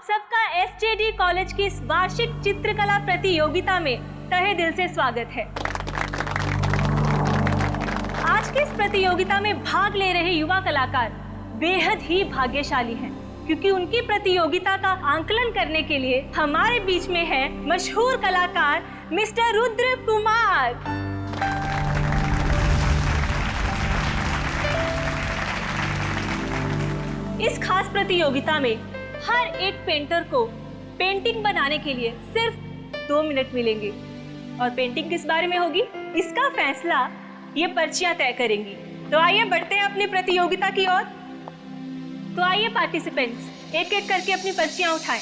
आप सबका SJD college की इस वार्षिक चित्रकला प्रतियोगिता में तहे दिल से स्वागत है। आज की इस प्रतियोगिता में भाग ले रहे युवा कलाकार बेहद ही भाग्यशाली हैं, क्योंकि उनकी प्रतियोगिता का आंकलन करने के लिए हमारे बीच में है मशहूर कलाकार मिस्टर रुद्र कुमार। इस खास प्रतियोगिता में हर एक पेंटर को पेंटिंग बनाने के लिए सिर्फ 2 मिनट मिलेंगे और पेंटिंग किस बारे में होगी इसका फैसला ये पर्चियां तय करेंगी। तो आइए बढ़ते हैं अपनी प्रतियोगिता की ओर। तो आइए पार्टिसिपेंट्स एक एक करके अपनी पर्चियां उठाएं।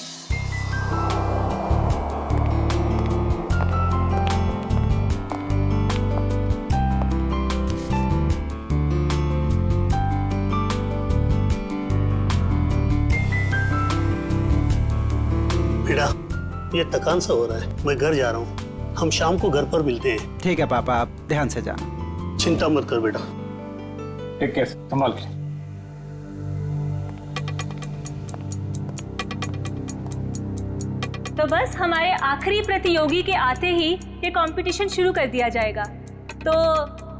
बेटा, ये थकान सा हो रहा है, मैं घर जा रहा हूँ। हम शाम को घर पर मिलते हैं। ठीक है पापा, आप ध्यान से जाना। चिंता मत कर बेटा। ठीक है, संभाल के। तो बस हमारे आखिरी प्रतियोगी के आते ही ये कंपटीशन शुरू कर दिया जाएगा। तो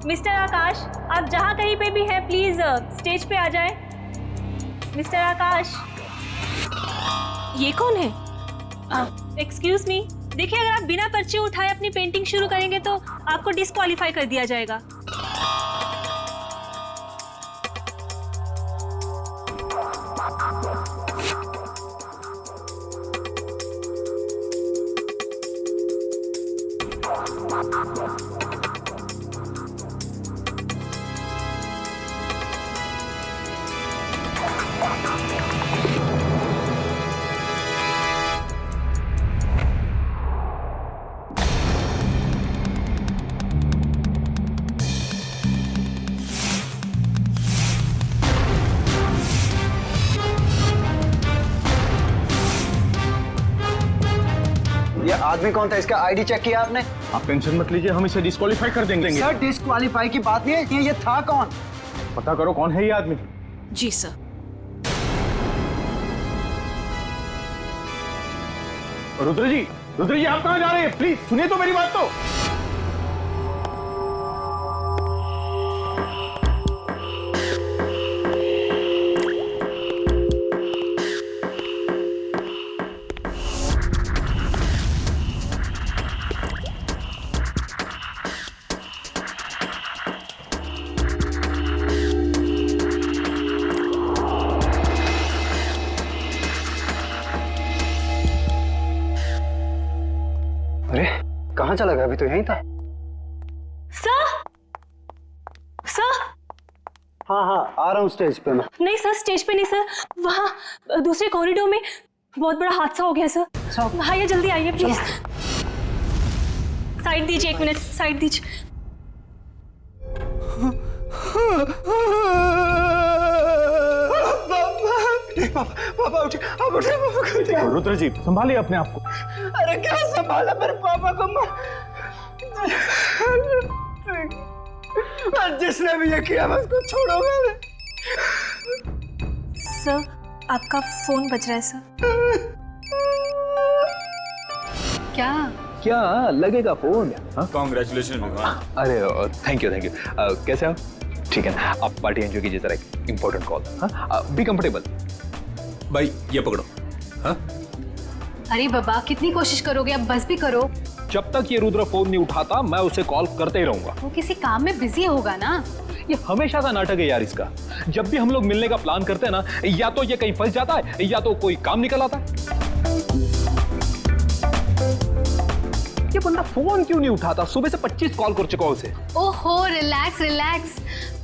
मिस्टर आकाश, आप जहाँ कहीं पे भी हैं प्लीज स्टेज पे आ जाएं। मिस्टर आकाश। ये कौन है? एक्सक्यूज मी, देखिए अगर आप बिना पर्ची उठाए अपनी पेंटिंग शुरू करेंगे तो आपको डिस्क्वालीफाई कर दिया जाएगा। ये आदमी कौन था? इसका आईडी चेक किया आपने? आप टेंशन मत लीजिए, हम इसे डिस्क्वालीफाई कर देंगे। सर, डिस्क्वालीफाई की बात नहीं है, ये था कौन? पता करो कौन है ये आदमी। जी सर। रुद्र जी आप कहाँ जा रहे हैं? प्लीज सुनिए तो मेरी बात तो। अरे कहाँ चला गया? अभी तो यहीं था। सर, हाँ, आ रहा हूँ स्टेज पे मैं। नहीं सर, स्टेज पे नहीं सर, वहाँ दूसरे कॉरिडोर में बहुत बड़ा हादसा हो गया सर। आइए जल्दी आइए प्लीज। साइड दीजिए, 1 मिनट साइड दीजिए। पापा उठे, आप उठे, पापा को उठे। रुद्र जी संभालिए अपने आप को। अरे क्या संभाला मेरे पापा को? जिसने भी ये किया मैं उसको छोड़ूंगा नहीं। सर, आपका फोन बज रहा है सर। क्या लगेगा फोन? कांग्रेचुलेशन भगवान। अरे थैंक यू कैसे आप? ठीक है ना, आप पार्टी एंजॉय कीजिए, जरा एक इंपॉर्टेंट कॉल। हाँ, बी कंफर्टेबल। भाई ये पकड़ो। हाँ अरे बाबा, कितनी कोशिश करोगे? अब बस भी करो। जब तक ये रुद्र फोन नहीं उठाता मैं उसे कॉल करते ही रहूंगा। वो किसी काम में बिजी होगा ना। ये हमेशा का नाटक है यार इसका। जब भी हम लोग मिलने का प्लान करते हैं ना, या तो ये कहीं फंस जाता है या तो कोई काम निकल आता है। ये बंदा फोन क्यों नहीं उठाता? सुबह से 25 कॉल कर चुका हूं उसे। ओहो, रिलैक्स।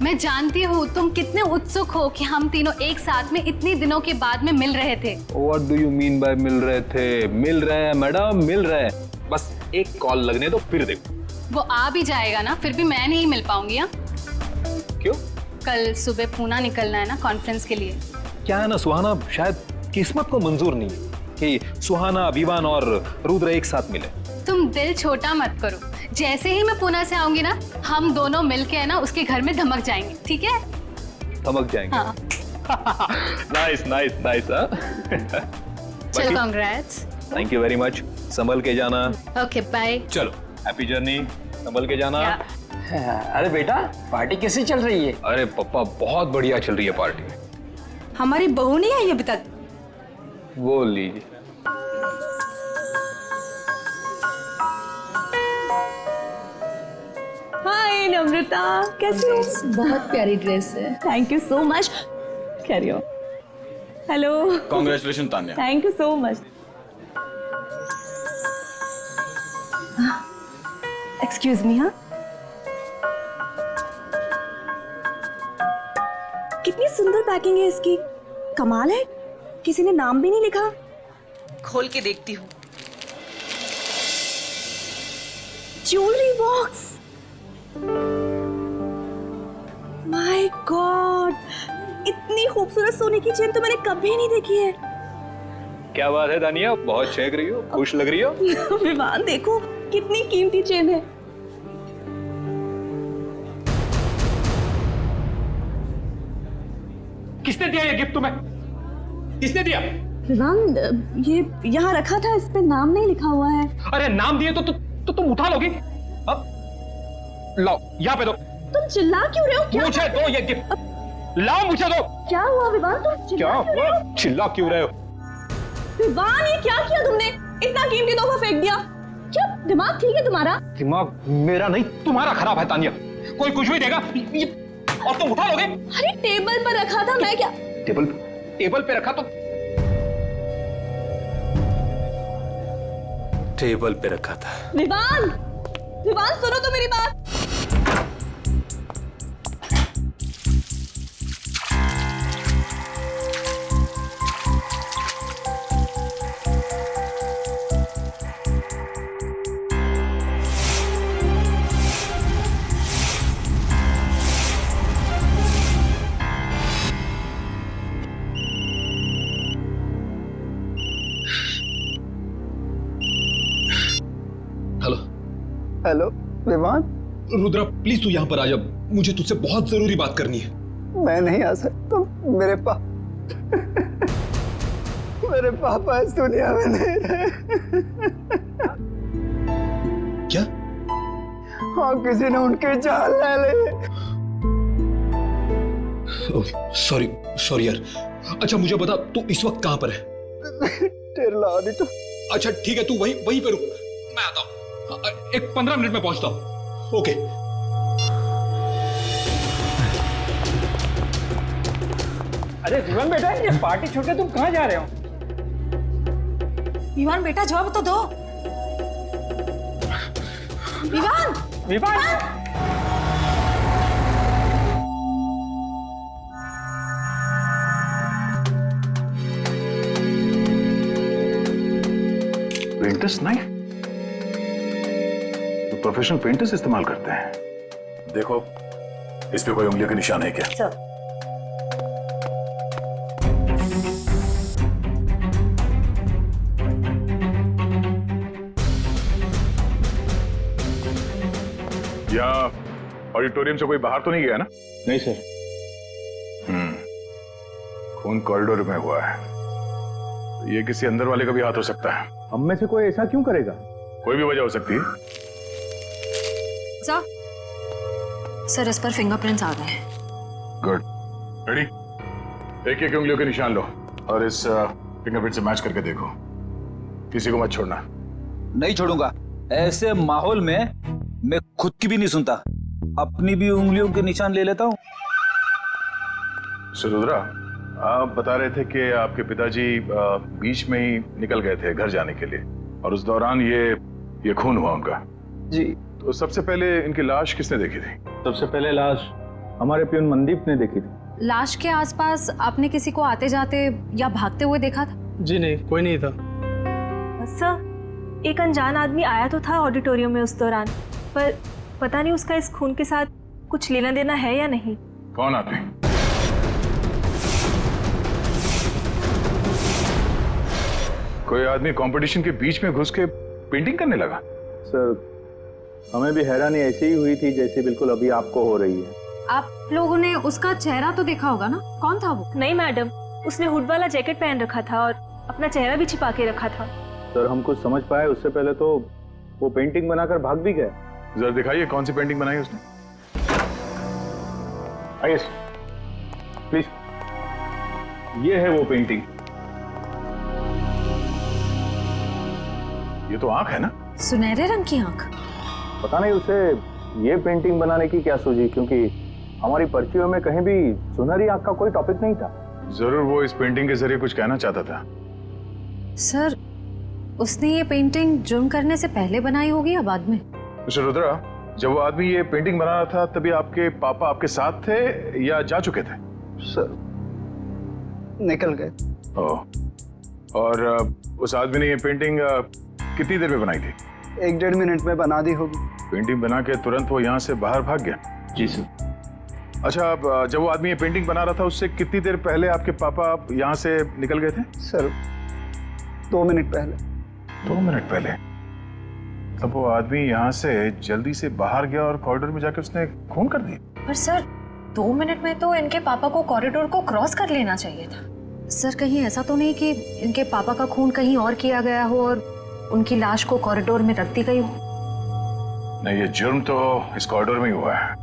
मैं जानती हूँ तुम कितने उत्सुक हो कि हम तीनों एक साथ में इतने दिनों के बाद में मिल रहे थे। What do you mean by मिल रहे थे? मिल रहे हैं मैडम, मिल रहे हैं। बस एक कॉल लगने दो, फिर देखो। वो आ भी जाएगा ना, फिर भी मैं नहीं मिल पाऊंगी। हाँ, क्यों? कल सुबह पूना निकलना है ना कॉन्फ्रेंस के लिए। क्या है ना सुहाना, शायद किस्मत को मंजूर नहीं है कि सुहाना, अभिमान और रुद्र एक साथ मिले। तुम दिल छोटा मत करो। जैसे ही मैं पुणे से आऊंगी ना, हम दोनों मिलके है ना उसके घर में धमक जाएंगे, ठीक है? धमक जाएंगे। हाँ। नाइस। चलो congrats. Thank you very much. संभल के जाना। Okay bye. चलो हैप्पी जर्नी। संभल के जाना। अरे बेटा पार्टी कैसी चल रही है? अरे पापा बहुत बढ़िया चल रही है पार्टी। हमारी बहू नहीं आई अभी तक। वो लीजिए। हाय नम्रता, कैसी हो? बहुत प्यारी ड्रेस है। Thank you so much. Carry on. Hello. Congratulation Tanya. Thank you so much. Excuse me. हाँ, कितनी सुंदर पैकिंग है इसकी। कमाल है, किसी ने नाम भी नहीं लिखा। खोल के देखती हूँ। Jewellery box. माय गॉड, इतनी खूबसूरत सोने की चेन तो मैंने कभी नहीं देखी है। क्या बात है दानिया, बहुत चहक रही हो, खुश लग रही हो। विवान देखो कितनी कीमती चेन है। किसने दिया ये गिफ्ट तुम्हें? किसने दिया? विवान, ये यहाँ रखा था, इस पे नाम नहीं लिखा हुआ है। अरे नाम दिए तो तुम उठा लोगी। अब लाओ, यहाँ पे दो। तुम चिल्ला क्यों रहे हो? क्या मुझे दो ये गिफ्ट, लाओ मुझे दो। क्या हुआ विवान, तुम क्या चिल्ला क्यों रहे हो? चिल्ला क्यों रहे हो? विवान, ये क्या किया तुमने? इतना कीमती तोहफा फेंक दिया। क्या दिमाग ठीक है तुम्हारा? दिमाग मेरा नहीं तुम्हारा खराब है तानिया। कोई कुछ भी देगा और तुम उठा लोगे। अरे टेबल पर रखा था, मैं क्या? टेबल पे रखा तो टेबल पे रखा था। विवान, विवान सुनो तो मेरी बात। हेलो। हेलो विमान, रुद्रा प्लीज तू यहाँ पर आ जा, मुझे तुझसे बहुत जरूरी बात करनी है। मैं नहीं आ सकता। मेरे पापा इस दुनिया में नहीं रहे। क्या? हाँ, किसी ने उनकी जान ले ली। सॉरी यार। अच्छा मुझे बता, तू इस वक्त कहाँ पर है? टेरला तो। अच्छा ठीक है, तू वहीं पे रुक, मैं आता हूँ। एक 15 मिनट में पहुंचता हूँ। ओके। अरे विमान बेटा, ये पार्टी छोड़ के तुम कहाँ जा रहे हो? विवान बेटा जवाब तो दो। विवान, विमान, पेंटर्स नाइफ तो प्रोफेशनल पेंटर्स इस्तेमाल करते हैं। देखो इस पे कोई उंगलियों के निशान है क्या? सर, या ऑडिटोरियम से कोई बाहर तो नहीं गया ना? नहीं सर। खून कॉरिडोर में हुआ है, तो ये किसी अंदर वाले का भी हाथ हो सकता है। हम में से कोई ऐसा क्यों करेगा? कोई भी वजह हो सकती है। सर इस पर फिंगरप्रिंट्स आ गए हैं। Good, ready? एक एक उंगलियों के निशान लो और इस फिंगरप्रिंट से मैच करके देखो। किसी को मत छोड़ना। नहीं छोड़ूंगा। ऐसे माहौल में मैं खुद की भी नहीं सुनता, अपनी भी उंगलियों के निशान ले लेता हूँ। रुद्रा, आप बता रहे थे कि आपके पिताजी बीच में ही निकल गए थे घर जाने के लिए और उस दौरान ये खून हुआ उनका। जी। तो सबसे पहले इनकी लाश किसने देखी थी? सबसे पहले लाश हमारे प्यून मनदीप ने देखी थी। लाश के आसपास आपने किसी को आते जाते या भागते हुए देखा था? जी नहीं, कोई नहीं था। सर, एक अनजान आदमी आया तो था ऑडिटोरियम में उस दौरान, पर पता नहीं उसका इस खून के साथ कुछ लेना देना है या नहीं। कौन आदमी? कोई आदमी कंपटीशन के बीच में घुस के पेंटिंग करने लगा? सर हमें भी हैरानी ऐसी ही हुई थी जैसे बिल्कुल अभी आपको हो रही है। आप लोगों ने उसका चेहरा तो देखा होगा ना, कौन था वो? नहीं मैडम, उसने हुड वाला जैकेट पहन रखा था और अपना चेहरा भी छिपा के रखा था। सर हम कुछ समझ पाए उससे पहले तो वो पेंटिंग बनाकर भाग भी गए। जरा दिखाइए कौन सी पेंटिंग बनाई उसने। आइए प्लीज, ये है वो पेंटिंग। ये तो आंख है ना? सुनहरे रंग की आंख। पता नहीं उसे ये पेंटिंग बनाने की क्या सूझी, क्योंकि हमारी पर्चियों में कहीं भी सुनहरी आंख का कोई टॉपिक नहीं था। जरूर वो इस पेंटिंग के जरिए कुछ कहना चाहता था। सर उसने ये पेंटिंग जुर्म करने से पहले बनाई होगी या बाद में? मिस्टर रुद्रा, जब वो आदमी ये पेंटिंग बना रहा था तभी आपके पापा आपके साथ थे या जा चुके थे? सर निकल गए। ओह। और उस आदमी ने ये पेंटिंग कितनी देर में बनाई थी? 1-1.5 मिनट में बना दी होगी। पेंटिंग बना के तुरंत वो यहाँ से बाहर भाग गया? जी सर। अच्छा, अब जब वो आदमी ये पेंटिंग बना रहा था उससे कितनी देर पहले आपके पापा यहाँ से निकल गए थे? सर 2 मिनट पहले। 2 मिनट पहले? तब वो आदमी यहाँ से जल्दी से बाहर गया और कॉरिडोर में जाके उसने खून कर दी। पर सर 2 मिनट में तो इनके पापा को कॉरिडोर को क्रॉस कर लेना चाहिए था। सर कहीं ऐसा तो नहीं कि इनके पापा का खून कहीं और किया गया हो और उनकी लाश को कॉरिडोर में रख दी गई हो? नहीं, ये जुर्म तो इस कॉरिडोर में ही हुआ है।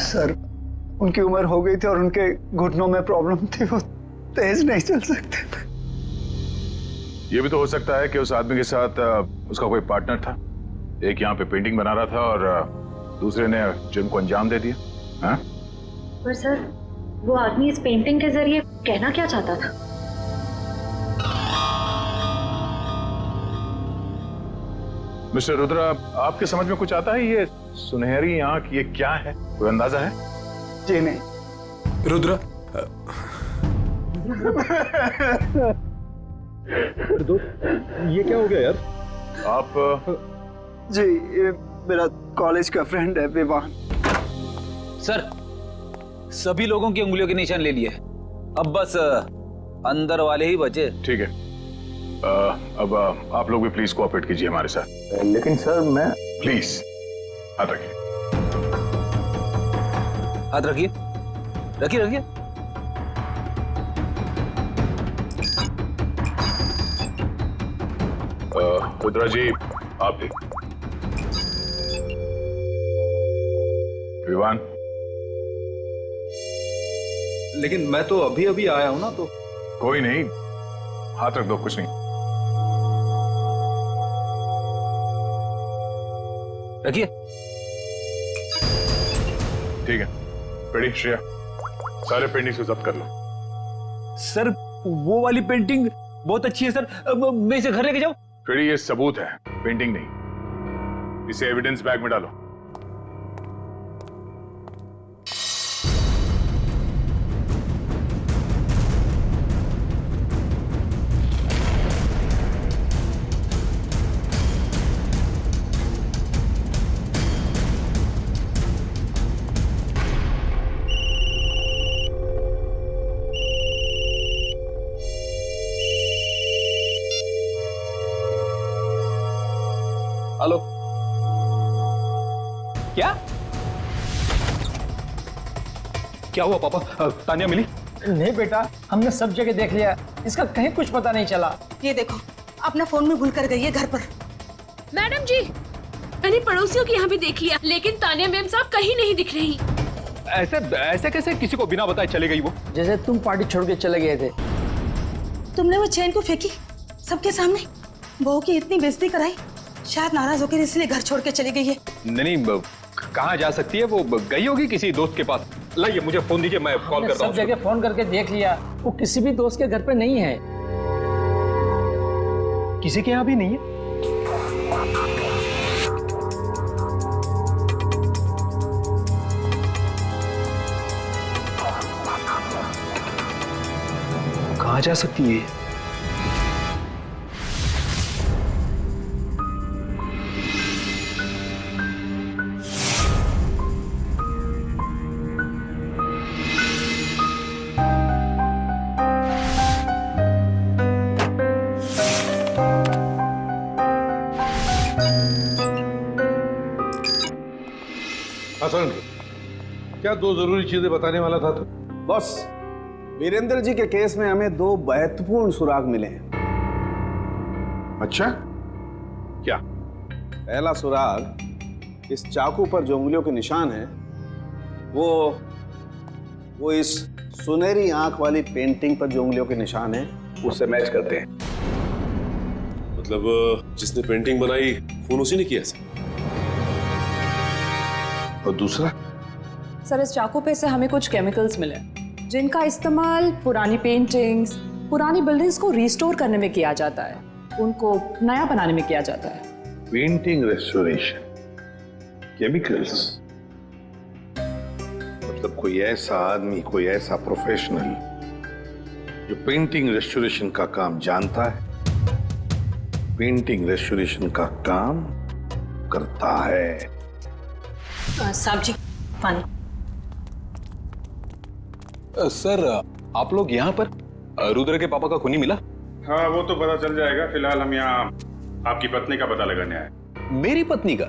सर उनकी उम्र हो गई थी और उनके घुटनों में प्रॉब्लम थी, वो तेज नहीं चल सकते थे। ये भी तो हो सकता है कि उस आदमी के साथ उसका कोई पार्टनर था। एक यहाँ पे पेंटिंग बना रहा था और दूसरे ने जुर्म को अंजाम दे दिया। हाँ? पर सर वो आदमी इस पेंटिंग के जरिए कहना क्या चाहता था? मिस्टर रुद्रा, आपके समझ में कुछ आता है? ये सुनहरी आंख ये क्या है? कोई अंदाजा है? जी नहीं। रुद्रा, ये क्या हो गया यार? आप जी ये मेरा कॉलेज का फ्रेंड है विवान। सर सभी लोगों की उंगलियों के निशान ले लिए, अब बस अंदर वाले ही बचे। ठीक है, अब आप लोग भी प्लीज कोऑपरेट कीजिए हमारे साथ। लेकिन सर मैं प्लीज हाथ रखिए। हाथ रखिए, रखिए रखिए। रुद्रा जी, आप भी। विवान, लेकिन मैं तो अभी अभी आया हूं ना, तो कोई नहीं, हाथ रख दो, कुछ नहीं। रखिए। ठीक है, रेडी श्रेया, सारे पेंटिंग्स को जब्त कर लो। सर वो वाली पेंटिंग बहुत अच्छी है सर, मैं इसे घर लेके जाऊं? रेडी, ये सबूत है, पेंटिंग नहीं। इसे एविडेंस बैग में डालो। हेलो, क्या क्या हुआ पापा? तानिया मिली? नहीं बेटा, हमने सब जगह देख लिया, इसका कहीं कुछ पता नहीं चला। ये देखो, अपना फोन में भूल कर गई है घर पर। मैडम जी, मैंने पड़ोसियों के यहाँ भी देख लिया, लेकिन तानिया मैम साहब कहीं नहीं दिख रही। ऐसे ऐसे कैसे किसी को बिना बताए चले गई वो? जैसे तुम पार्टी छोड़ के चले गए थे। तुमने वो चेन को फेंकी सबके सामने, बहू की इतनी बेइज्जती कराई, शायद नाराज होकर इसलिए घर छोड़ के चली गई है। नहीं, कहाँ जा सकती है वो? गई होगी किसी दोस्त के पास। लाइए मुझे फोन दीजिए, मैं कॉल करता हूँ। सब जगह फोन करके देख लिया, वो किसी भी दोस्त के घर पे नहीं है। किसी के यहाँ भी नहीं है? कहाँ जा सकती है? हसन, क्या 2 जरूरी चीजें बताने वाला था तू? बॉस वीरेंद्र जी के केस में हमें 2 महत्वपूर्ण सुराग मिले हैं। अच्छा, क्या? पहला सुराग, इस चाकू पर जो उंगलियों के निशान है वो इस सुनहरी आंख वाली पेंटिंग पर जो उंगलियों के निशान है उससे मैच करते हैं। मतलब जिसने पेंटिंग बनाई खून उसी ने किया सर? और दूसरा? सर, इस चाकू पे से हमें कुछ केमिकल्स मिले जिनका इस्तेमाल पुरानी पेंटिंग्स, पुरानी बिल्डिंग्स को रिस्टोर करने में किया जाता है, उनको नया बनाने में किया जाता है। पेंटिंग रेस्टोरेशन, केमिकल्स, मतलब कोई ऐसा आदमी, कोई ऐसा प्रोफेशनल जो पेंटिंग रेस्टोरेशन का काम जानता है, पेंटिंग रेस्टोरेशन का काम करता है। साहब जी, पानी। सर, आप लोग यहाँ पर? रुद्र के पापा का खूनी मिला? हाँ, वो तो पता चल जाएगा। फिलहाल हम यहाँ आपकी पत्नी का पता लगाने आए। मेरी पत्नी का?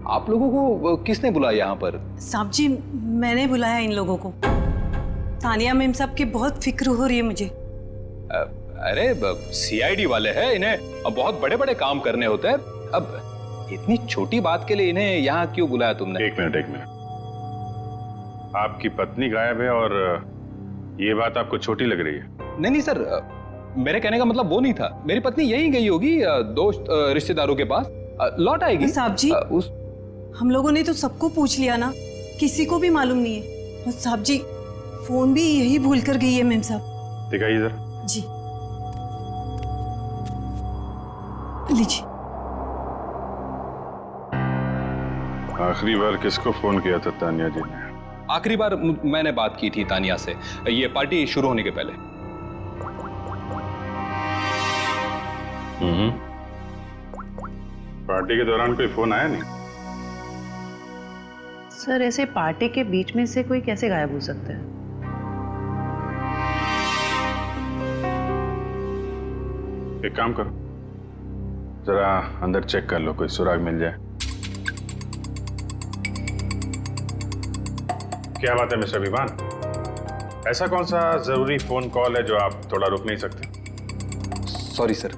आप लोगों को किसने बुलाया यहाँ पर? साहब जी, मैंने बुलाया इन लोगों को। तानिया मैम साहब की बहुत फिक्र हो रही है मुझे। अरे सीआईडी वाले हैं, इन्हें अब बहुत बड़े बड़े काम करने होते हैं। अब इतनी छोटी बात के लिए इन्हें यहाँ क्यों बुलाया तुमने? एक मिनट। आपकी पत्नी गायब है और ये बात आपको छोटी लग रही है? नहीं सर, मेरे कहने का मतलब वो नहीं था। मेरी पत्नी यहीं गई होगी दोस्त रिश्तेदारों के पास, लौट आएगी। साहब जी, हम लोगों ने तो सबको पूछ लिया ना, किसी को भी मालूम नहीं है। और साहब जी, फोन भी यही भूल कर गई है मैम साहब। दिखाइए जरा। जी लीजिए। आखिरी बार किसको फोन किया था तानिया जी ने? आखिरी बार मैंने बात की थी तानिया से, ये पार्टी शुरू होने के पहले। पार्टी के दौरान कोई फोन आया नहीं? सर, ऐसे पार्टी के बीच में से कोई कैसे गायब हो सकता है? एक काम करो, जरा अंदर चेक कर लो, कोई सुराग मिल जाए। क्या बात है मिस्टर विवान, ऐसा कौन सा जरूरी फोन कॉल है जो आप थोड़ा रुक नहीं सकते? Sorry sir.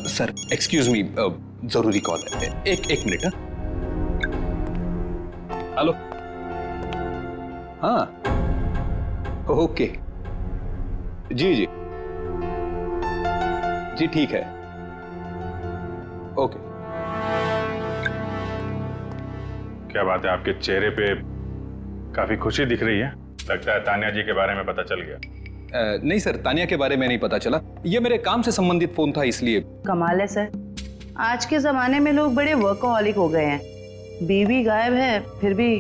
Sir excuse me, जरूरी कॉल है। एक मिनट। हेलो। हाँ, ओके, जी ठीक है, ओके। क्या बात है, आपके चेहरे पे काफी खुशी दिख रही है। लगता है तानिया जी के बारे में पता चल गया। नहीं सर, तानिया के बारे में नहीं पता चला। ये मेरे काम से संबंधित फोन था, इसलिए। कमाल है सर, आज के जमाने में लोग बड़े वर्कोहॉलिक हो गए हैं। बीवी गायब है फिर भी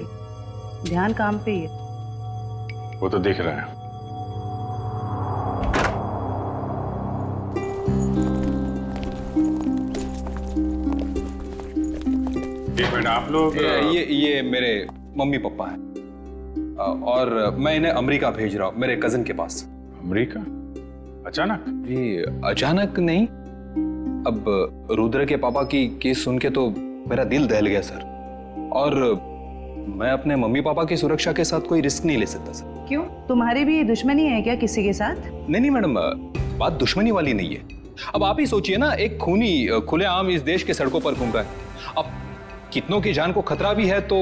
ध्यान काम पे ही है। वो तो दिख रहा है। एक मिनट, आप लोग? ये मेरे मम्मी पापा हैं और मैं इन्हें अमेरिका भेज रहा हूँ, मेरे कजिन के पास। अमेरिका? अचानक? जी अचानक नहीं, अब रुद्र के पापा की केस सुन के तो मेरा दिल दहल गया सर, और मैं अपने मम्मी पापा की सुरक्षा के साथ कोई रिस्क नहीं ले सकता सर। क्यों, तुम्हारी भी दुश्मनी है क्या किसी के साथ? नहीं मैडम, बात दुश्मनी वाली नहीं है। अब आप ही सोचिए ना, एक खूनी खुलेआम इस देश के सड़कों पर घूम रहा है। अब कितनों की जान को खतरा भी है, तो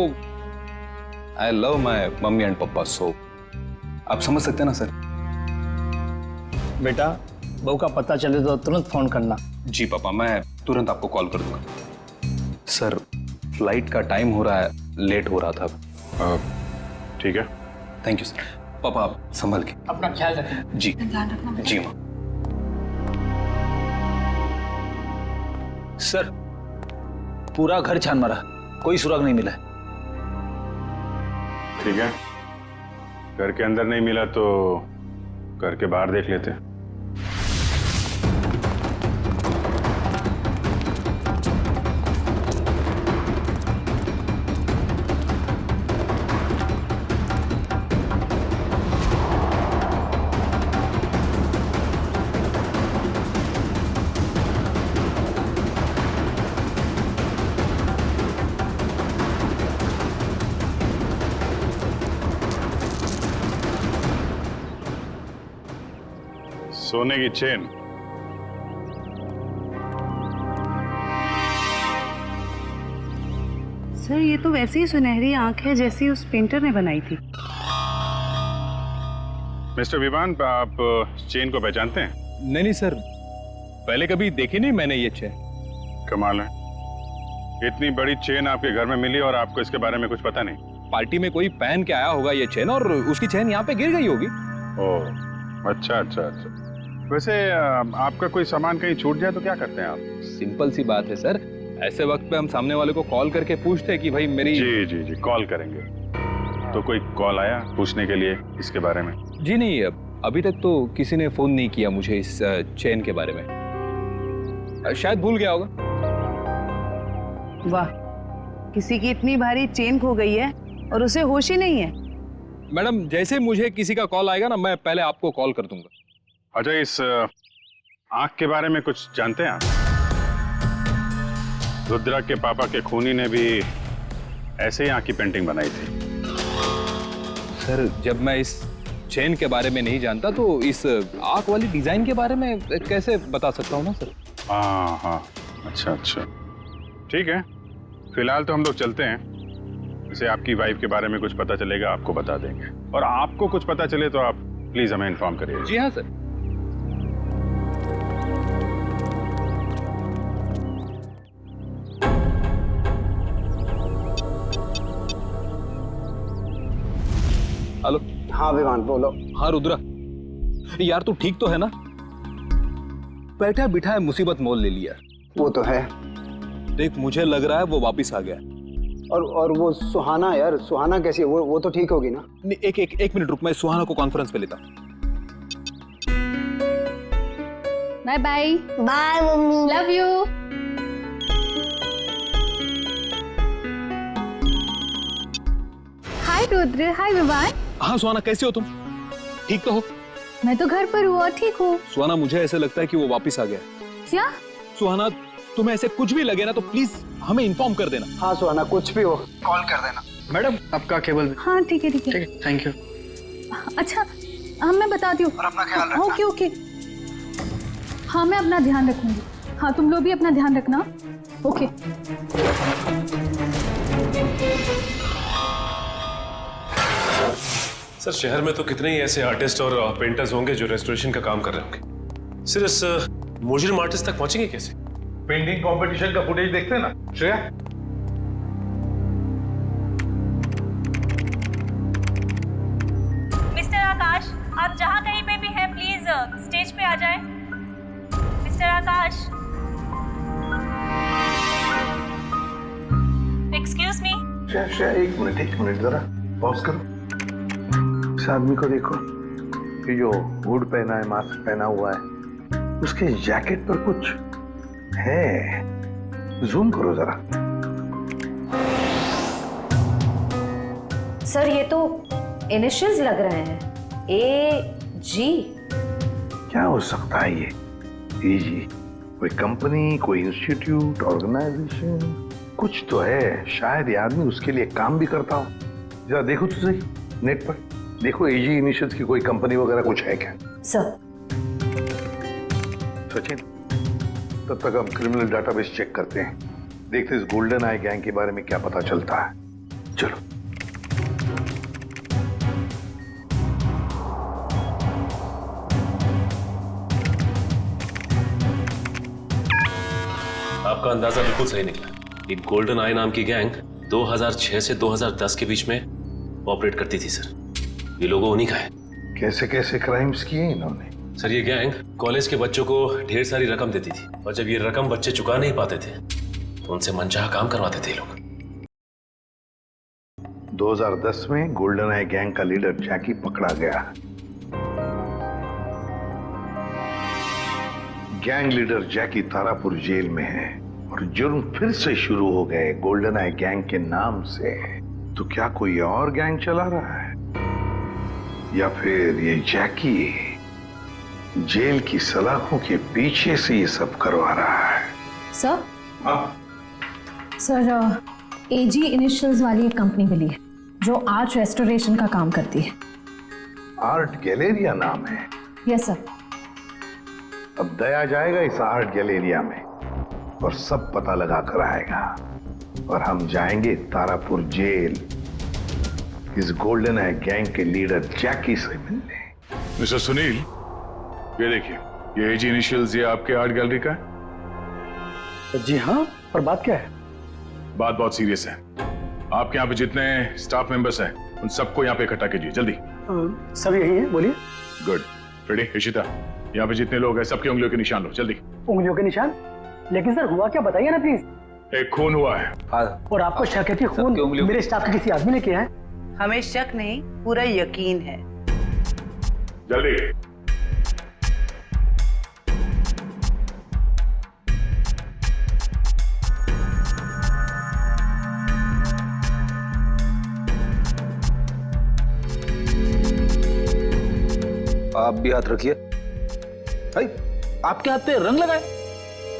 I love my mummy and पापा, सो आप समझ सकते हैं ना सर। बेटा, बहू का पता चले तो तुरंत फोन करना। जी पापा, मैं तुरंत आपको कॉल कर दूंगा। सर फ्लाइट का टाइम हो रहा है, लेट हो रहा था। ठीक है, थैंक यू सर। पापा आप संभल के अपना ख्याल रखें। जी जी माँ। सर पूरा घर छान मारा, कोई सुराग नहीं मिला है। ठीक है, घर के अंदर नहीं मिला तो घर के बाहर देख लेते हैं। सोने की चेन। सर ये तो वैसी ही सुनहरी आंख है जैसी उस पेंटर ने बनाई थी। मिस्टर विवान, आप चेन को पहचानते हैं? नहीं नहीं सर, पहले कभी देखी नहीं मैंने ये चेन। कमाल है, इतनी बड़ी चेन आपके घर में मिली और आपको इसके बारे में कुछ पता नहीं? पार्टी में कोई पहन के आया होगा ये चेन और उसकी चेन यहाँ पे गिर गई होगी। ओह, अच्छा अच्छा अच्छा। वैसे आपका कोई सामान कहीं छूट जाए तो क्या करते हैं आप? सिंपल सी बात है सर, ऐसे वक्त पे हम सामने वाले को कॉल करके पूछते हैं कि भाई मेरी। जी जी जी, कॉल करेंगे। तो कोई कॉल आया पूछने के लिए इसके बारे में? जी नहीं, अभी तक तो किसी ने फोन नहीं किया मुझे इस चेन के बारे में, शायद भूल गया होगा। वाह, किसी की इतनी भारी चेन खो गई है और उसे होश ही नहीं है। मैडम, जैसे मुझे किसी का कॉल आएगा ना, मैं पहले आपको कॉल कर दूंगा। अच्छा, इस आंख के बारे में कुछ जानते हैं आप? रुद्रा के पापा के खूनी ने भी ऐसे ही आंख की पेंटिंग बनाई थी। सर, जब मैं इस चेन के बारे में नहीं जानता तो इस आंख वाली डिजाइन के बारे में कैसे बता सकता हूँ ना सर। हाँ हाँ, अच्छा अच्छा, ठीक है। फिलहाल तो हम लोग चलते हैं। जैसे आपकी वाइफ के बारे में कुछ पता चलेगा आपको बता देंगे, और आपको कुछ पता चले तो आप प्लीज हमें इन्फॉर्म करिए। जी हाँ सर। हेलो। हाँ विवान, बोलो। हाँ रुद्रा, यार तू ठीक तो है ना? बैठा बिठा है मुसीबत मोल ले लिया। वो तो है। देख, मुझे लग रहा है वो वापिस आ गया। और वो सुहाना, यार सुहाना कैसी है? वो तो ठीक होगी ना? एक मिनट रुक, मैं सुहाना को कॉन्फ्रेंस पे लेता। Bye bye. Bye mummy, love you. Hi Rudra, hi Vivaan. हाँ सुहाना, कैसे हो तुम? ठीक तो हो? मैं तो घर पर हूँ और ठीक हूँ। सुहाना, मुझे ऐसे लगता है कि वो वापिस आ गया। क्या? सुहाना, तुम्हें ऐसे कुछ भी लगे ना तो प्लीज हमें इन्फॉर्म कर देना। हाँ सुहाना, कुछ भी हो कॉल कर देना। मैडम, आपका केबल। हाँ ठीक है ठीक है। Thank you. अच्छा, हाँ मैं बताती हूँ। और अपना ख्याल रखना। Okay okay. हाँ मैं अपना ध्यान रखूंगी। हाँ तुम लोग भी अपना ध्यान रखना। ओके। सर, शहर में तो कितने ही ऐसे आर्टिस्ट और पेंटर्स होंगे जो रेस्टोरेशन का काम कर रहे होंगे। सिर्फ इस मुजरिम आर्टिस्ट तक पहुंचेंगे कैसे? पेंटिंग कंपटीशन का फुटेज देखते हैं ना श्रेया? मिस्टर आकाश, आप जहाँ कहीं पे भी हैं प्लीज स्टेज पे आ जाएं। मिस्टर आकाश, एक्सक्यूज मी। श्रेया, एक मिनट जरा पॉज करो। इस आदमी को देखो, ये जो हुड पहना है, मास्क पहना हुआ है, उसके जैकेट पर कुछ है। जूम करो जरा। सर ये तो इनिशियल्स लग रहे हैं, AG। क्या हो सकता है ये? AG? कोई कंपनी, कोई इंस्टीट्यूट, ऑर्गेनाइजेशन, कुछ तो है। शायद ये आदमी उसके लिए काम भी करता हो। जरा देखो तो सही नेट पर, देखो AG इनिशियल्स की कोई कंपनी वगैरह कुछ है क्या? सर। सचिन, तब तक हम क्रिमिनल डाटाबेस चेक करते हैं, देखते इस गोल्डन आई गैंग के बारे में क्या पता चलता है। चलो। आपका अंदाजा बिल्कुल सही निकला। ये गोल्डन आई नाम की गैंग 2006 से 2010 के बीच में ऑपरेट करती थी सर। ये लोगों उन्हीं का है। कैसे कैसे क्राइम्स किए इन्होंने? सर, ये गैंग कॉलेज के बच्चों को ढेर सारी रकम देती थी, और जब ये रकम बच्चे चुका नहीं पाते थे तो उनसे मनचाहा काम करवाते थे लोग। 2010 में गोल्डन आई गैंग का लीडर जैकी पकड़ा गया। गैंग लीडर जैकी तारापुर जेल में है और जुर्म फिर से शुरू हो गए गोल्डन आई गैंग के नाम से। तो क्या कोई और गैंग चला रहा है, या फिर ये जैकी जेल की सलाखों के पीछे से ये सब करवा रहा है? सर? सर, AG इनिशियल्स वाली एक कंपनी मिली है जो आर्ट रेस्टोरेशन का काम करती है। आर्ट गैलेरिया नाम है? Yes sir. अब दया जाएगा इस आर्ट गैलेरिया में और सब पता लगा कर आएगा और हम जाएंगे तारापुर जेल इस गोल्डन आई गैंग के लीडर जैकी से मिलने। मिस्टर सुनील, ये देखिए, ये एज इनिशियल्स ये आपके आर्ट गैलरी का है? जी हाँ, पर बात क्या है? बात बहुत सीरियस है। आपके यहाँ पे जितने स्टाफ मेंबर्स हैं उन सबको यहाँ पे इकट्ठा कीजिए जल्दी। सब यही है, बोलिए। गुड। फ्रेडी, इशिता, यहाँ पे जितने लोग हैं सबकी उंगलियों के निशान लो जल्दी। उंगलियों के निशान? लेकिन सर हुआ क्या, बताइए ना प्लीज। एक खून हुआ है। और आपको शक है कि खून मेरे स्टाफ के किसी आदमी ने किया है? हमें शक नहीं, पूरा यकीन है। जल्दी। आप भी हाथ रखिए। भाई, आपके हाथ पे रंग लगाए?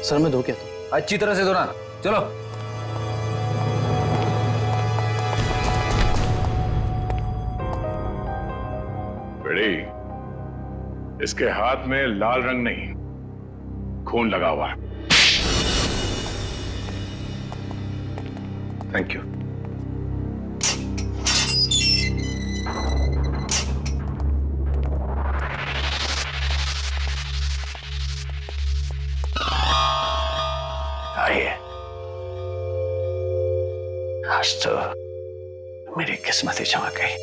सर मैं धो के आता हूं। अच्छी तरह से धोना। चलो। बेड़ी, इसके हाथ में लाल रंग नहीं, खून लगा हुआ है। Thank you. आइए, आज तो मेरी किस्मत ही चमक गई।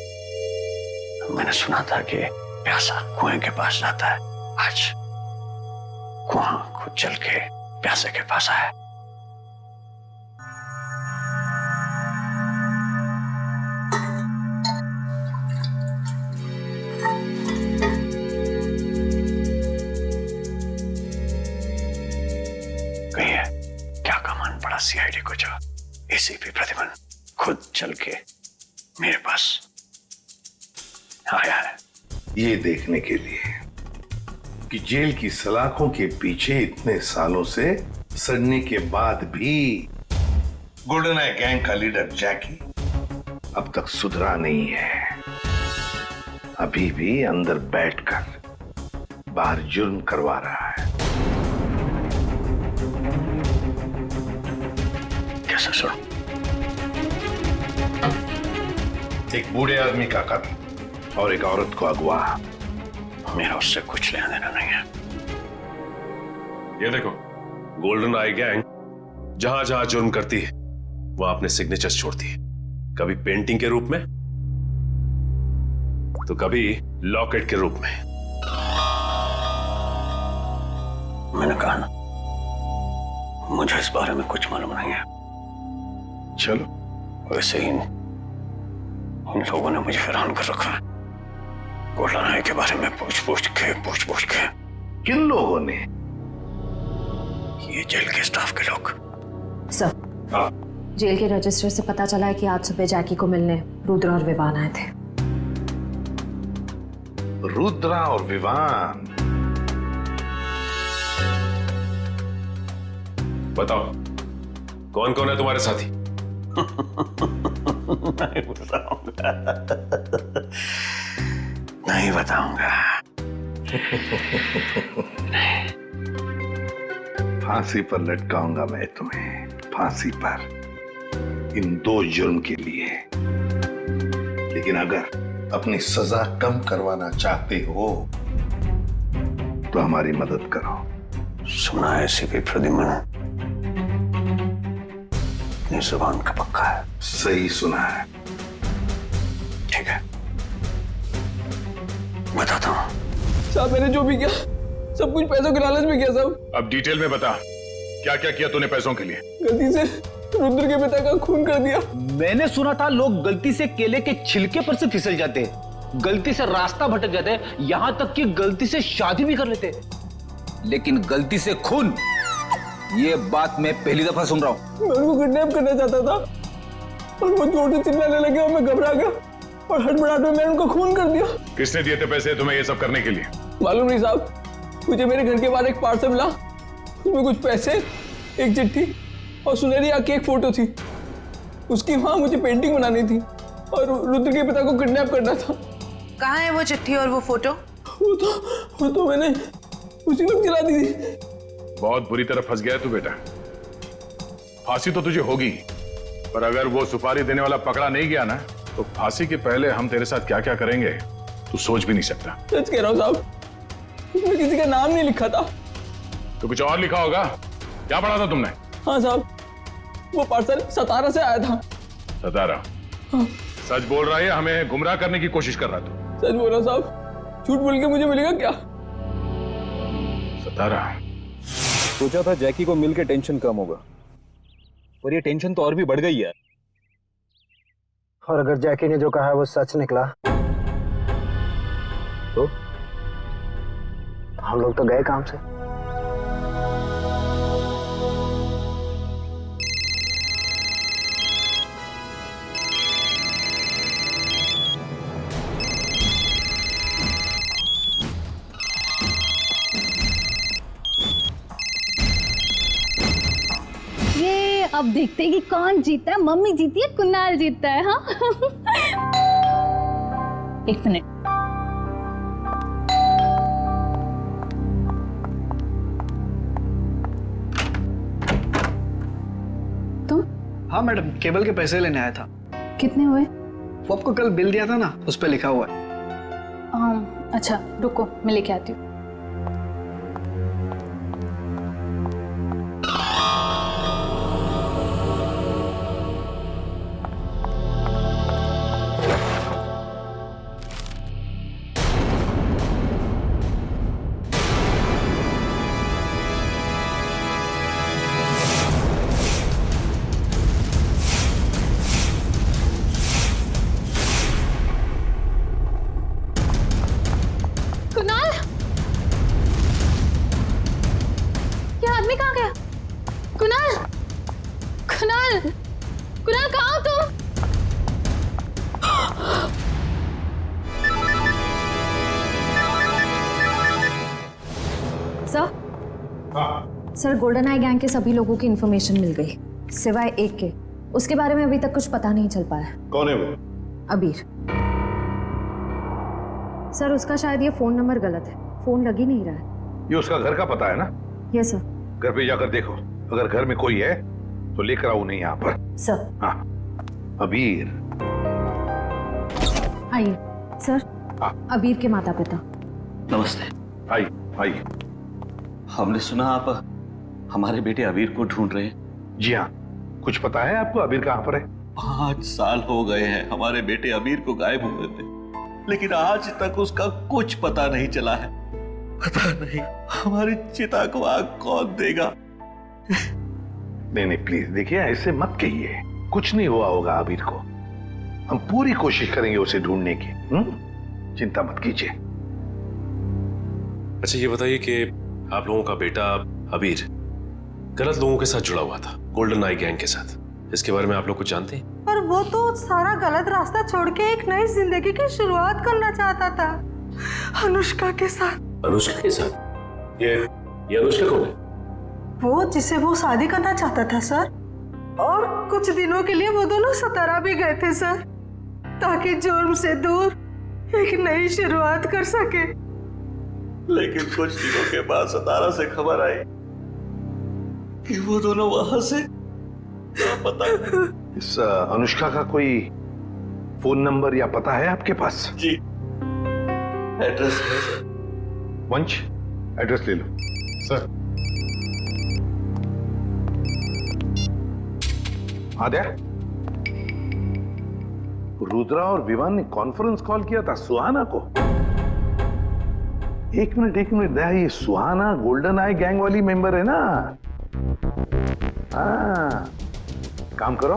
मैंने सुना था कि प्यासा कुएं के पास जाता है, आज कुआं खुद चल के प्यासे के पास आया। कहिए, क्या कमान पड़ा सीआईडी को जो एसीपी प्रतिमन खुद चल के मेरे पास आया है? ये देखने के लिए कि जेल की सलाखों के पीछे इतने सालों से सड़ने के बाद भी गोल्डन आई गैंग का लीडर जैकी अब तक सुधरा नहीं है। अभी भी अंदर बैठकर बाहर जुर्म करवा रहा है। कैसे सुनो? एक बूढ़े आदमी का कत्ल और एक औरत को अगवा। मेरा उससे कुछ लेना देना नहीं है। ये देखो, गोल्डन आई गैंग जहां जहां जुर्म करती है वहां अपने सिग्नेचर्स छोड़ती है, कभी पेंटिंग के रूप में तो कभी लॉकेट के रूप में। मैंने कहा ना, मुझे इस बारे में कुछ मालूम नहीं है। चलो। वैसे ही इन लोगों ने मुझे हैरान कर रखा है। गोल्डन आई के बारे में पूछ पूछ के। किन लोगों ने? ये जेल के स्टाफ के लोग। सर, जेल के रजिस्टर से पता चला है कि आज सुबह जैकी को मिलने रुद्रा और विवान आए थे। रुद्रा और विवान? बताओ, कौन कौन है तुम्हारे साथी? नहीं बताऊंगा, नहीं बताऊंगा। फांसी पर लटकाऊंगा मैं तुम्हें, फांसी पर, इन 2 जुर्म के लिए। लेकिन अगर अपनी सजा कम करवाना चाहते हो तो हमारी मदद करो। सुना है एसीपी प्रद्युमन अपनी जुबान का पक्का है। सही सुना है। ठीक है, बताता हूँ। साहब, मैंने जो भी किया सब कुछ पैसों के लालच में किया साहब। अब डिटेल में बता, क्या क्या किया तूने पैसों के लिए? गलती से रुद्र के पिता का खून कर दिया। मैंने सुना था लोग गलती से केले के छिलके पर से फिसल जाते, गलती से रास्ता भटक जाते, यहां तक कि गलती से शादी भी कर लेते, लेकिन गलती से खून, ये बात मैं पहली दफा सुन रहा हूं। मैं उनको किडनैप करना चाहता था और वो जोर से चिल्लाने लगे और मैं घबरा गया और हड़बड़ाहट में मैंने उनको खून कर दिया। किसने दिए थे पैसे तुम्हें ये सब करने के लिए? मालूम नहीं साहब, मुझे मेरे घर के बाहर एक पार्सल मिला, उसमें कुछ पैसे, एक चिट्ठी और सुनहरी आंख की एक फोटो थी। उसकी वहां मुझे पेंटिंग बनानी थी और रुद्र के पिता को किडनैप करना था। कहाँ है वो चिट्ठी और वो फोटो? वो तो मैंने उसी वक्त जला दी थी। बहुत बुरी तरह फंस गया है तू बेटा। फांसी तो तुझे होगी, पर अगर वो सुपारी देने वाला पकड़ा नहीं गया ना, तो फांसी के पहले हम तेरे साथ क्या क्या करेंगे तू सोच भी नहीं सकता। सच कह रहा हूँ साहब, उसमें किसी का नाम नहीं लिखा था। तो कुछ और लिखा होगा। क्या पढ़ा था तुमने? हाँ साहब, वो पार्सल सतारा से आया था। सतारा? हाँ। सच बोल रहा है, हमें गुमराह करने की कोशिश कर रहा तू? सच बोल रहा साहब, झूठ बोल के मुझे मिलेगा क्या? सतारा? सोचा था जैकी को मिलके टेंशन कम होगा, और ये टेंशन तो और भी बढ़ गई है। और अगर जैकी ने जो कहा है वो सच निकला तो हम लोग तो गए काम से। ये अब देखते हैं कि कौन जीता है, मम्मी जीती है कुणाल जीतता है। हाँ एक मिनट। तुम? हाँ मैडम, केबल के पैसे लेने आया था। कितने हुए? वो आपको कल बिल दिया था ना, उस पर लिखा हुआ है। अच्छा रुको, मैं लेके आती हूँ। कुणाल, ये आदमी कहाँ गया? कुणाल, कुणाल, कुणाल कहाँ हो तुम? सर, सर गोल्डन आई गैंग के सभी लोगों की इंफॉर्मेशन मिल गई, सिवाय एक के। उसके बारे में अभी तक कुछ पता नहीं चल पाया। कौन है वो? अबीर। सर उसका शायद ये फोन नंबर गलत है, फोन लग ही नहीं रहा है। ये उसका घर का पता है ना? Yes sir. घर पे जाकर देखो, अगर घर में कोई है तो लेकर आओ उन्हें यहाँ पर। सर। हाँ। अबीर। आइए सर। हाँ। अबीर के माता पिता। नमस्ते। आइए आइए। हमने सुना आप हमारे बेटे अबीर को ढूंढ रहे हैं। जी हाँ, कुछ पता है आपको अबीर कहाँ पर है? 5 साल हो गए हैं हमारे बेटे अबीर को गायब हुए थे, लेकिन आज तक उसका कुछ पता नहीं चला है। पता नहीं हमारी चिता को आग कौन देगा। नहीं नहीं प्लीज देखिए, ऐसे मत कहिए, कुछ नहीं हुआ होगा अबीर को। हम पूरी कोशिश करेंगे उसे ढूंढने की। चिंता मत कीजिए। अच्छा ये बताइए कि आप लोगों का बेटा अबीर गलत लोगों के साथ जुड़ा हुआ था, गोल्डन आई गैंग के साथ, इसके बारे में आप लोग कुछ जानते हैं? पर वो तो सारा गलत रास्ता छोड़ के एक नई जिंदगी की शुरुआत करना चाहता था, अनुष्का के साथ। अनुष्का के साथ? ये अनुष्का कौन है? वो जिसे वो शादी करना चाहता था सर, और कुछ दिनों के लिए वो दोनों सतारा भी गए थे सर, ताकि जुर्म से दूर एक नई शुरुआत कर सके। लेकिन कुछ दिनों के बाद सतारा से खबर आई कि वो दोनों वहां से पता। इस अनुष्का का कोई फोन नंबर या पता है आपके पास? जी, एड्रेस है सर। वंश, एड्रेस ले लो। सर। आद्या, रुद्रा और विवान ने कॉन्फ्रेंस कॉल किया था सुहाना को। एक मिनट दया, ये सुहाना गोल्डन आई गैंग वाली मेंबर है ना? हाँ, काम करो,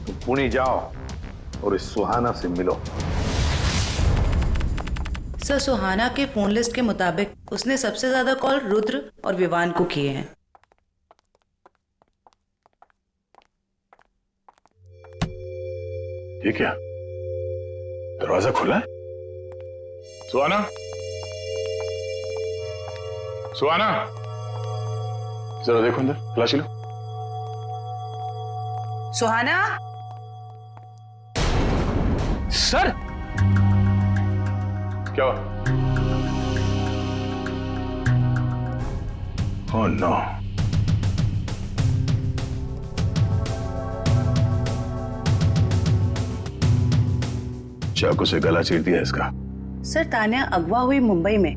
तुम पुणे जाओ और इस सुहाना से मिलो। सर सुहाना के फोन लिस्ट के मुताबिक उसने सबसे ज्यादा कॉल रुद्र और विवान को किए हैं। ये क्या, दरवाजा खुला है? सुहाना, सुहाना, जरा देखो अंदर, तलाशी लो। सुहाना। सर क्या हुआ? Oh no. चाकू से गला चीर दिया इसका। सर तान्या अगवा हुई मुंबई में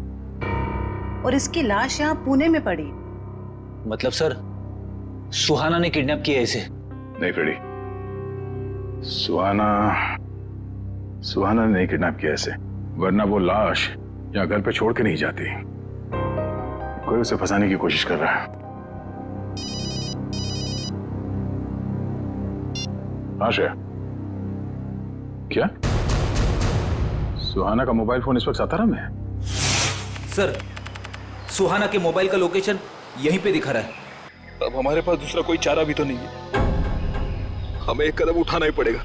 और इसकी लाश यहाँ पुणे में पड़ी। मतलब सर सुहाना ने किडनैप किया इसे? नहीं फ्रेडी, सुहाना ने नहीं किडनैप किया इसे, वरना वो लाश यहाँ घर पे छोड़ के नहीं जाती। कोई उसे फंसाने की कोशिश कर रहा है। हाँ श्रेया, क्या सुहाना का मोबाइल फोन इस वक्त सातारा में है? सर सुहाना के मोबाइल का लोकेशन यहीं पे दिखा रहा है। अब हमारे पास दूसरा कोई चारा भी तो नहीं है, हमें एक कदम उठाना ही पड़ेगा।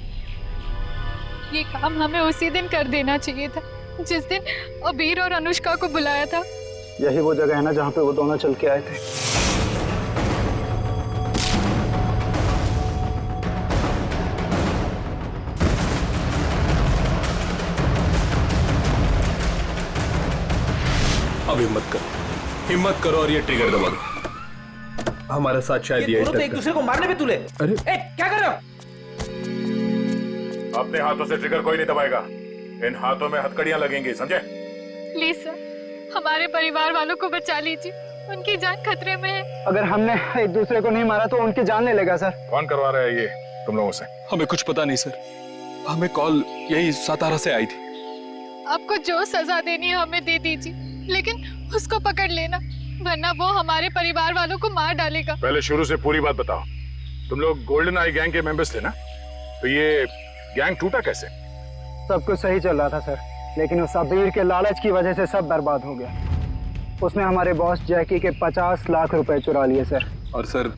ये काम हमें उसी दिन कर देना चाहिए था जिस दिन अबीर और अनुष्का को बुलाया था। यही वो जगह है ना जहाँ पे वो दोनों चल के आए थे। अब हिम्मत करो और ये ट्रिगर दबा दो। हमारे साथ शायद ये दोनों तो एक दूसरे को मारने पे तुले। अरे क्या कर रहे हो? अपने हाथों से ट्रिगर कोई नहीं दबाएगा, इन हाथों में हथकड़ियां लगेंगी, समझे? प्लीज सर, हमारे परिवार वालों को बचा लीजिए, उनकी जान खतरे में है। अगर हमने एक दूसरे को नहीं मारा तो उनकी जान ले लेगा सर। कौन करवा रहा है ये तुम लोगों से? हमें कुछ पता नहीं सर, हमें कॉल यही सातारा से आई थी। आपको जो सजा देनी है हमें दे दीजिए, लेकिन उसको पकड़ लेना, वरना वो हमारे परिवार वालों को मार डालेगा। पहले शुरू से पूरी बात बताओ। तुम लोग गोल्डन आई गैंग के मेंबर्स थे ना? तो ये गैंग टूटा कैसे? सब कुछ सही चल रहा था सर, लेकिन उस अबीर के लालच की वजह से सब बर्बाद हो गया। उसने हमारे बॉस जैकी के 50 लाख रुपए चुरा लिए सर। और सर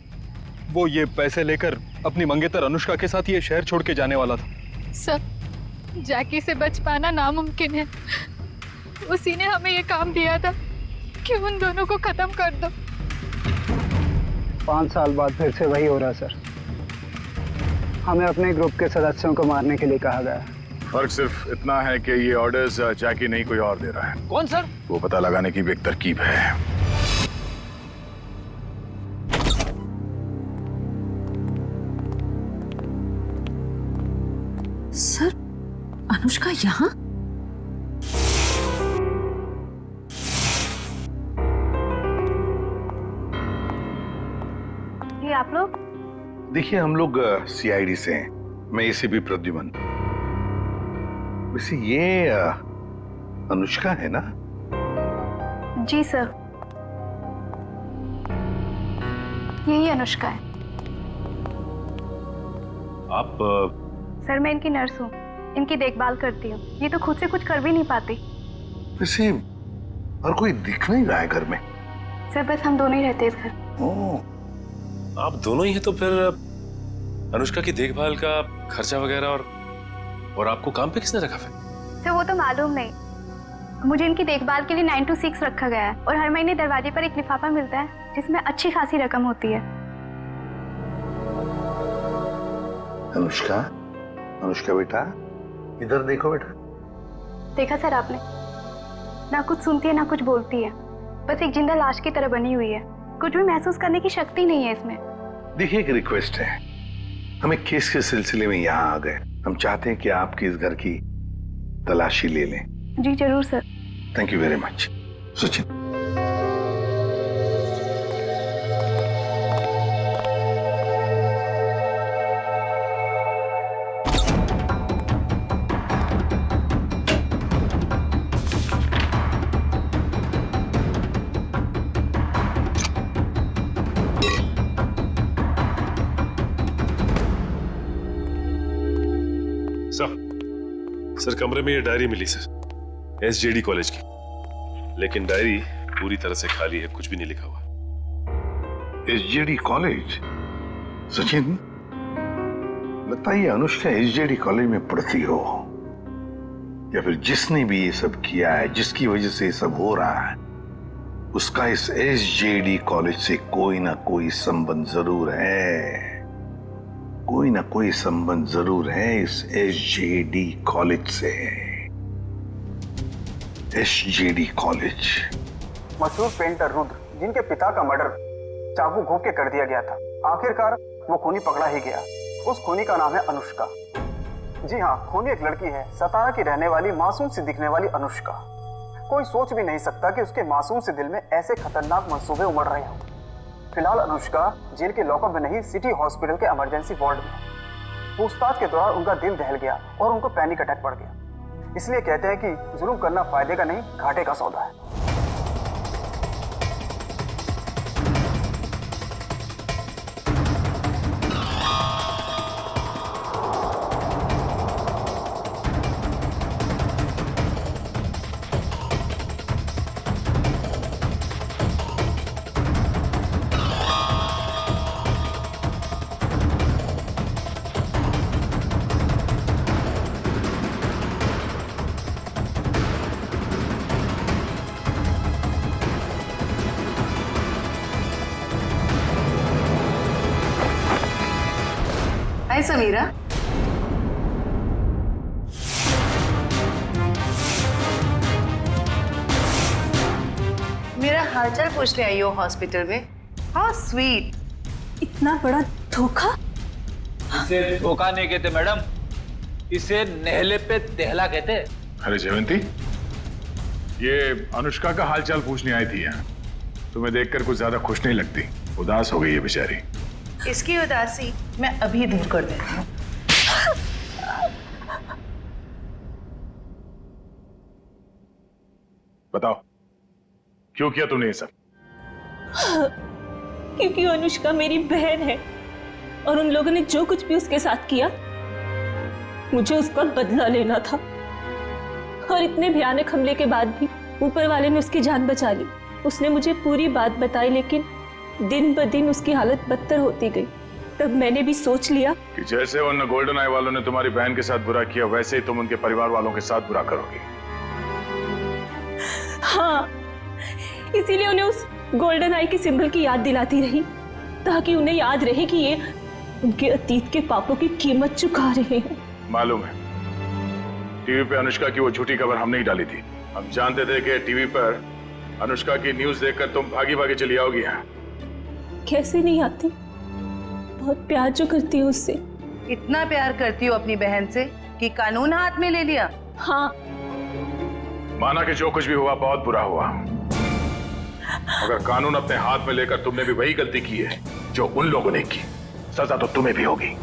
वो ये पैसे लेकर अपनी मंगेतर अनुष्का के साथ ये शहर छोड़ के जाने वाला था। सर जैकी से बच पाना नामुमकिन है, उसी ने हमें ये काम दिया था कि उन दोनों को खत्म कर दो। 5 साल बाद फिर से वही हो रहा सर। हमें अपने ग्रुप के सदस्यों को मारने के लिए कहा गया। फर्क सिर्फ इतना है कि ये ऑर्डर्स जैकी नहीं कोई और दे रहा है। कौन सर? वो पता लगाने की भी एक तरकीब है। सर अनुष्का यहाँ? ये आप लोग? देखिए हम लोग सीआईडी से हैं, मैं एसीपी प्रद्युमन। वैसे ये अनुष्का है ना? जी सर, यही अनुष्का है। आप सर मैं इनकी नर्स हूँ, इनकी देखभाल करती हूँ। ये तो खुद से कुछ कर भी नहीं पाती। वैसे और कोई दिख नहीं रहा है घर में। सर बस हम दोनों ही रहते हैं इस घर। आप दोनों ही हैं, तो फिर अनुष्का की देखभाल का खर्चा वगैरह और आपको काम पे किसने रखा फिर? सर वो तो मालूम नहीं, मुझे इनकी देखभाल के लिए 9 to 6 रखा गया है और हर महीने दरवाजे पर एक लिफाफा मिलता है जिसमें अच्छी खासी रकम होती है। अनुष्का, अनुष्का बेटा इधर देखो बेटा। देखा सर आपने, ना कुछ सुनती है ना कुछ बोलती है, बस एक जिंदा लाश की तरह बनी हुई है। कुछ भी महसूस करने की शक्ति नहीं है इसमें। देखिए एक रिक्वेस्ट है, हमें केस के सिलसिले में यहाँ आ गए, हम चाहते हैं कि आपके इस घर की तलाशी ले लें। जी जरूर sir. Thank you very much. Sachin. Sir कमरे में ये डायरी मिली सर, एसजेडी कॉलेज की, लेकिन डायरी पूरी तरह से खाली है, कुछ भी नहीं लिखा हुआ। SJD college? सचिन लगता है ये अनुष्का एसजेडी कॉलेज में पढ़ती हो, या फिर जिसने भी ये सब किया है, जिसकी वजह से ये सब हो रहा है, उसका इस एसजेडी कॉलेज से कोई ना कोई संबंध जरूर है। कोई ना कोई संबंध जरूर है इस एसजेडी कॉलेज से। एसजेडी कॉलेज मशहूर पेंटर रुद्र, जिनके पिता का मर्डर चाकू घोंप के कर दिया गया था। आखिरकार वो खूनी पकड़ा ही गया। उस खूनी का नाम है अनुष्का। जी हाँ, खूनी एक लड़की है, सतारा की रहने वाली, मासूम सी दिखने वाली अनुष्का। कोई सोच भी नहीं सकता कि उसके मासूम से दिल में ऐसे खतरनाक मंसूबे उमड़ रहे हों। फिलहाल अनुष्का जेल के लॉकअप में नहीं, सिटी हॉस्पिटल के इमरजेंसी वार्ड में। पूछताछ के दौरान उनका दिल दहल गया और उनको पैनिक अटैक पड़ गया। इसलिए कहते हैं कि जुल्म करना फायदे का नहीं, घाटे का सौदा है। हाय समीरा। मेरा हालचाल पूछने आई हो हॉस्पिटल में? How sweet. इतना बड़ा धोखा। इसे धोखा नहीं कहते मैडम, इसे नहले पे दहला कहते। अरे जयवंती, ये अनुष्का का हालचाल पूछने आई थी यहाँ। तुम्हें देखकर कुछ ज्यादा खुश नहीं लगती, उदास हो गई है बेचारी। इसकी उदासी मैं अभी दूर कर देती हूँ। बताओ, क्यों किया तुमने ये सब? क्योंकि अनुष्का मेरी बहन है और उन लोगों ने जो कुछ भी उसके साथ किया, मुझे उसका बदला लेना था। और इतने भयानक हमले के बाद भी ऊपर वाले ने उसकी जान बचा ली। उसने मुझे पूरी बात बताई, लेकिन दिन ब दिन उसकी हालत बदतर होती गई। तब मैंने भी सोच लिया कि जैसे उन गोल्डन आई वालों ने तुम्हारी बहन के साथ बुरा किया, वैसे ही तुम उनके परिवार वालों के साथ बुरा करोगी। हाँ, इसीलिए उन्हें उस गोल्डन आई के सिंबल की याद दिलाती रही, ताकि उन्हें याद रहे कि ये उनके अतीत के पापों की कीमत चुका रहे हैं। मालूम है, टीवी पे अनुष्का की वो झूठी खबर हमने ही डाली थी। हम जानते थे कि टीवी पर अनुष्का की न्यूज देखकर तुम भागी भागी चली आओगी यहाँ। कैसे नहीं आती, बहुत प्यार जो करती हूँ उससे। इतना प्यार करती हो अपनी बहन से कि कानून हाथ में ले लिया? हाँ। माना कि जो कुछ भी हुआ बहुत बुरा हुआ, मगर कानून अपने हाथ में लेकर तुमने भी वही गलती की है जो उन लोगों ने की। सजा तो तुम्हें भी होगी।